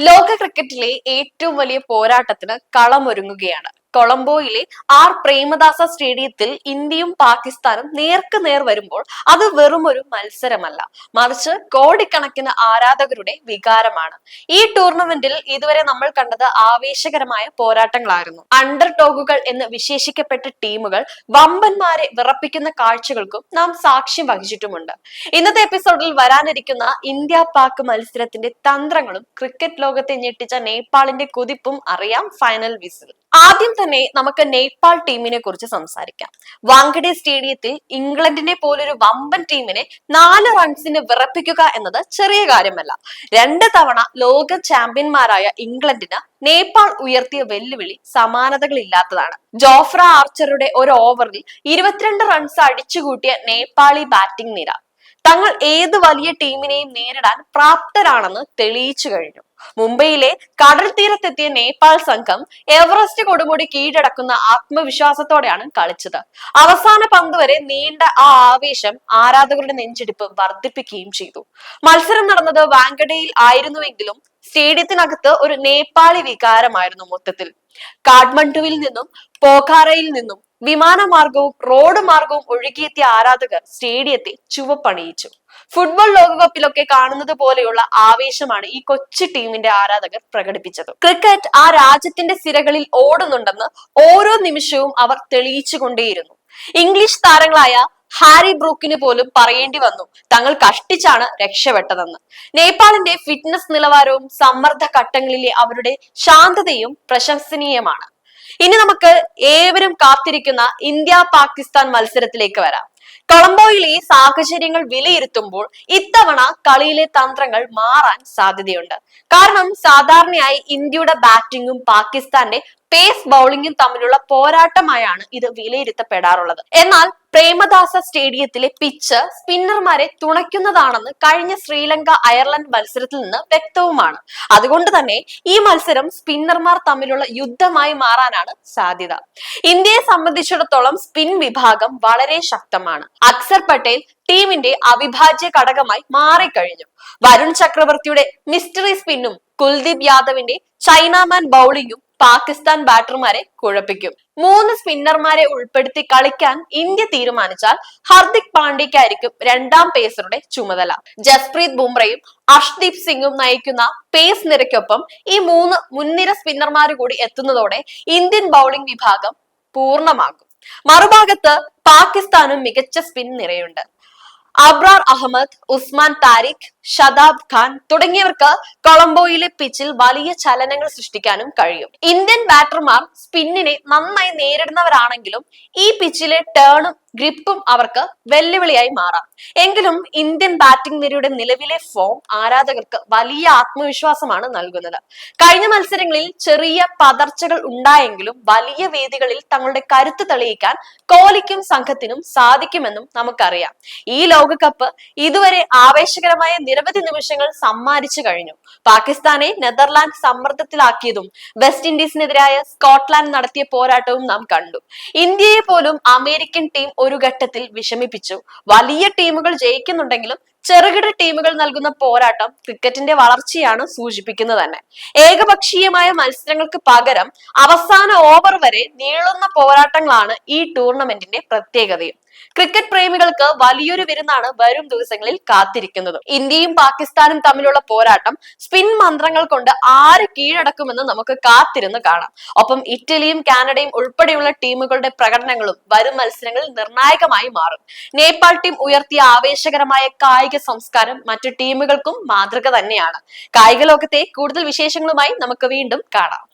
ലോക ക്രിക്കറ്റിലെ ഏറ്റവും വലിയ പോരാട്ടത്തിന് കളമൊരുങ്ങുകയാണ്. കൊളംബോയിലെ പ്രേമദാസ സ്റ്റേഡിയത്തിൽ ഇന്ത്യയും പാകിസ്ഥാനും നേർക്ക് നേർ വരുമ്പോൾ അത് വെറും ഒരു മത്സരമല്ല, മറിച്ച് കോടിക്കണക്കിന് ആരാധകരുടെ വികാരമാണ്. ഈ ടൂർണമെന്റിൽ ഇതുവരെ നമ്മൾ കണ്ടത് ആവേശകരമായ പോരാട്ടങ്ങളായിരുന്നു. അണ്ടർ ഡോഗുകൾ എന്ന് വിശേഷിക്കപ്പെട്ട ടീമുകൾ വമ്പന്മാരെ വിറപ്പിക്കുന്ന കാഴ്ചകൾക്കും നാം സാക്ഷ്യം വഹിച്ചിട്ടുമുണ്ട്. ഇന്നത്തെ എപ്പിസോഡിൽ വരാനിരിക്കുന്ന ഇന്ത്യ പാക് മത്സരത്തിന്റെ തന്ത്രങ്ങളും ക്രിക്കറ്റ് ലോകത്തെ ഞെട്ടിച്ച നേപ്പാളിന്റെ കുതിപ്പും അറിയാം. Final whistle. ആദ്യം തന്നെ നമുക്ക് നേപ്പാൾ ടീമിനെ കുറിച്ച് സംസാരിക്കാം. വാങ്കഡെ സ്റ്റേഡിയത്തിൽ ഇംഗ്ലണ്ടിനെ പോലൊരു വമ്പൻ ടീമിനെ 4 റൺസിന് വിറപ്പിക്കുക എന്നത് ചെറിയ കാര്യമല്ല. 2 തവണ ലോക ചാമ്പ്യന്മാരായ ഇംഗ്ലണ്ടിന് നേപ്പാൾ ഉയർത്തിയ വെല്ലുവിളി സമാനതകളില്ലാത്തതാണ്. ജോഫ്ര ആർച്ചറുടെ ഒരു ഓവറിൽ 22 റൺസ് അടിച്ചുകൂട്ടിയ നേപ്പാളി ബാറ്റിംഗ് നിര തങ്ങൾ ഏത് വലിയ ടീമിനെയും നേരിടാൻ പ്രാപ്തരാണെന്ന് തെളിയിച്ചു കഴിഞ്ഞു. മുംബൈയിലെ കടൽ തീരത്തെത്തിയ നേപ്പാൾ സംഘം എവറസ്റ്റ് കൊടുമുടി കീഴടക്കുന്ന ആത്മവിശ്വാസത്തോടെയാണ് കളിച്ചത്. അവസാന പന്ത് വരെ നീണ്ട ആ ആവേശം ആരാധകരുടെ നെഞ്ചിടിപ്പ് വർദ്ധിപ്പിക്കുകയും ചെയ്തു. മത്സരം നടന്നത് വാങ്കഡയിൽ ആയിരുന്നുവെങ്കിലും സ്റ്റേഡിയത്തിനകത്ത് ഒരു നേപ്പാളി വികാരമായിരുന്നു മൊത്തത്തിൽ. കാഠ്മണ്ഡുവിൽ നിന്നും പോഖാറയിൽ നിന്നും വിമാനമാർഗവും റോഡ് മാർഗവും ഒഴുകിയെത്തിയ ആരാധകർ സ്റ്റേഡിയത്തെ ചുവപ്പണിയിച്ചു. ഫുട്ബോൾ ലോകകപ്പിലൊക്കെ കാണുന്നത് പോലെയുള്ള ആവേശമാണ് ഈ കൊച്ചു ടീമിന്റെ ആരാധകർ പ്രകടിപ്പിച്ചത്. ക്രിക്കറ്റ് ആ രാജ്യത്തിന്റെ സിരകളിൽ ഓടുന്നുണ്ടെന്ന് ഓരോ നിമിഷവും അവർ തെളിയിച്ചുകൊണ്ടേയിരുന്നു. ഇംഗ്ലീഷ് താരങ്ങളായ ഹാരി ബ്രൂക്കിന് പോലും പറയേണ്ടി വന്നു തങ്ങൾ കഷ്ടിച്ചാണ് രക്ഷപ്പെട്ടതെന്ന്. നേപ്പാളിന്റെ ഫിറ്റ്നസ് നിലവാരവും സമ്മർദ്ദ ഘട്ടങ്ങളിലെ അവരുടെ ശാന്തതയും പ്രശംസനീയമാണ്. ഇനി നമുക്ക് ഏവരും കാത്തിരിക്കുന്ന ഇന്ത്യ പാകിസ്ഥാൻ മത്സരത്തിലേക്ക് വരാം. കൊളംബോയിലെ സാഹചര്യങ്ങൾ വിലയിരുത്തുമ്പോൾ ഇത്തവണ കളിയിലെ തന്ത്രങ്ങൾ മാറാൻ സാധ്യതയുണ്ട്. കാരണം സാധാരണയായി ഇന്ത്യയുടെ ബാറ്റിംഗും പാകിസ്ഥാന്റെ പേസ് ബൗളിംഗും തമ്മിലുള്ള പോരാട്ടമായാണ് ഇത് വിലയിരുത്തപ്പെടാറുള്ളത്. എന്നാൽ പ്രേമദാസ സ്റ്റേഡിയത്തിലെ പിച്ച് സ്പിന്നർമാരെ തുണയ്ക്കുന്നതാണെന്ന് കഴിഞ്ഞ ശ്രീലങ്ക അയർലൻഡ് മത്സരത്തിൽ നിന്ന് വ്യക്തവുമാണ്. അതുകൊണ്ട് തന്നെ ഈ മത്സരം സ്പിന്നർമാർ തമ്മിലുള്ള യുദ്ധമായി മാറാനാണ് സാധ്യത. ഇന്ത്യയെ സംബന്ധിച്ചിടത്തോളം സ്പിൻ വിഭാഗം വളരെ ശക്തമാണ്. അക്സർ പട്ടേൽ ടീമിന്റെ അവിഭാജ്യ ഘടകമായി മാറിക്കഴിഞ്ഞു. വരുൺ ചക്രവർത്തിയുടെ മിസ്റ്ററി സ്പിന്നും കുൽദീപ് യാദവിന്റെ ചൈനാമാൻ ബൗളിംഗും പാകിസ്ഥാൻ ബാറ്റർമാരെ കുഴപ്പിക്കും. 3 സ്പിന്നർമാരെ ഉൾപ്പെടുത്തി കളിക്കാൻ ഇന്ത്യ തീരുമാനിച്ചാൽ ഹർദിക് പാണ്ഡ്യയ്ക്കായിരിക്കും 2ാം പേസറുടെ ചുമതല. ജസ്പ്രീത് ബുംറയും അർഷ്ദീപ് സിംഗും നയിക്കുന്ന പേസ് നിരക്കൊപ്പം ഈ 3 മുൻനിര സ്പിന്നർമാർ കൂടി എത്തുന്നതോടെ ഇന്ത്യൻ ബൗളിംഗ് വിഭാഗം പൂർണ്ണമാകും. മറുഭാഗത്ത് പാകിസ്ഥാനും മികച്ച സ്പിൻ നിരയുണ്ട്. അബ്രാർ അഹമ്മദ്, ഉസ്മാൻ താരിഖ്, ഷദാബ് ഖാൻ തുടങ്ങിയവർക്ക് കൊളംബോയിലെ പിച്ചിൽ വലിയ ചലനങ്ങൾ സൃഷ്ടിക്കാനും കഴിയും. ഇന്ത്യൻ ബാറ്റർമാർ സ്പിന്നിനെ നന്നായി നേരിടുന്നവരാണെങ്കിലും ഈ പിച്ചിലെ ടേണും ഗ്രിപ്പും അവർക്ക് വെല്ലുവിളിയായി മാറാം. എങ്കിലും ഇന്ത്യൻ ബാറ്റിംഗ് നിരയുടെ നിലവിലെ ഫോം ആരാധകർക്ക് വലിയ ആത്മവിശ്വാസമാണ് നൽകുന്നത്. കഴിഞ്ഞ മത്സരങ്ങളിൽ ചെറിയ പതർച്ചകൾ ഉണ്ടായെങ്കിലും വലിയ വേദികളിൽ തങ്ങളുടെ കരുത്ത് തെളിയിക്കാൻ കോഹ്ലിക്കും സംഘത്തിനും സാധിക്കുമെന്നും നമുക്കറിയാം. ഈ ലോകകപ്പ് ഇതുവരെ ആവേശകരമായ നിരവധി നിമിഷങ്ങൾ സമ്മാനിച്ചു കഴിഞ്ഞു. പാകിസ്ഥാനെ നെതർലാൻഡ് സമ്മർദ്ദത്തിലാക്കിയതും വെസ്റ്റ് ഇൻഡീസിനെതിരായ സ്കോട്ട്ലാൻഡ് നടത്തിയ പോരാട്ടവും നാം കണ്ടു. ഇന്ത്യയെ പോലും അമേരിക്കൻ ടീം ഒരു ഘട്ടത്തിൽ വിഷമിപ്പിച്ചു. വലിയ ടീമുകൾ ജയിക്കുന്നുണ്ടെങ്കിലും ചെറുകിട ടീമുകൾ നൽകുന്ന പോരാട്ടം ക്രിക്കറ്റിന്റെ വളർച്ചയാണ് സൂചിപ്പിക്കുന്നത് തന്നെ. ഏകപക്ഷീയമായ മത്സരങ്ങൾക്ക് പകരം അവസാന ഓവർ വരെ നീളുന്ന പോരാട്ടങ്ങളാണ് ഈ ടൂർണമെന്റിന്റെ പ്രത്യേകതയും. ക്രിക്കറ്റ് പ്രേമികൾക്ക് വലിയൊരു വിരുന്നാണ് വരും ദിവസങ്ങളിൽ കാത്തിരിക്കുന്നത്. ഇന്ത്യയും പാകിസ്ഥാനും തമ്മിലുള്ള പോരാട്ടം സ്പിൻ മന്ത്രങ്ങൾ കൊണ്ട് ആര് കീഴടക്കുമെന്ന് നമുക്ക് കാത്തിരുന്ന് കാണാം. ഒപ്പം ഇറ്റലിയും കാനഡയും ഉൾപ്പെടെയുള്ള ടീമുകളുടെ പ്രകടനങ്ങളും വരും മത്സരങ്ങളിൽ നിർണായകമായി മാറും. നേപ്പാൾ ടീം ഉയർത്തിയ ആവേശകരമായ കായിക സംസ്കാരം മറ്റു ടീമുകൾക്കും മാതൃക തന്നെയാണ്. കായിക ലോകത്തെ കൂടുതൽ വിശേഷങ്ങളുമായി നമുക്ക് വീണ്ടും കാണാം.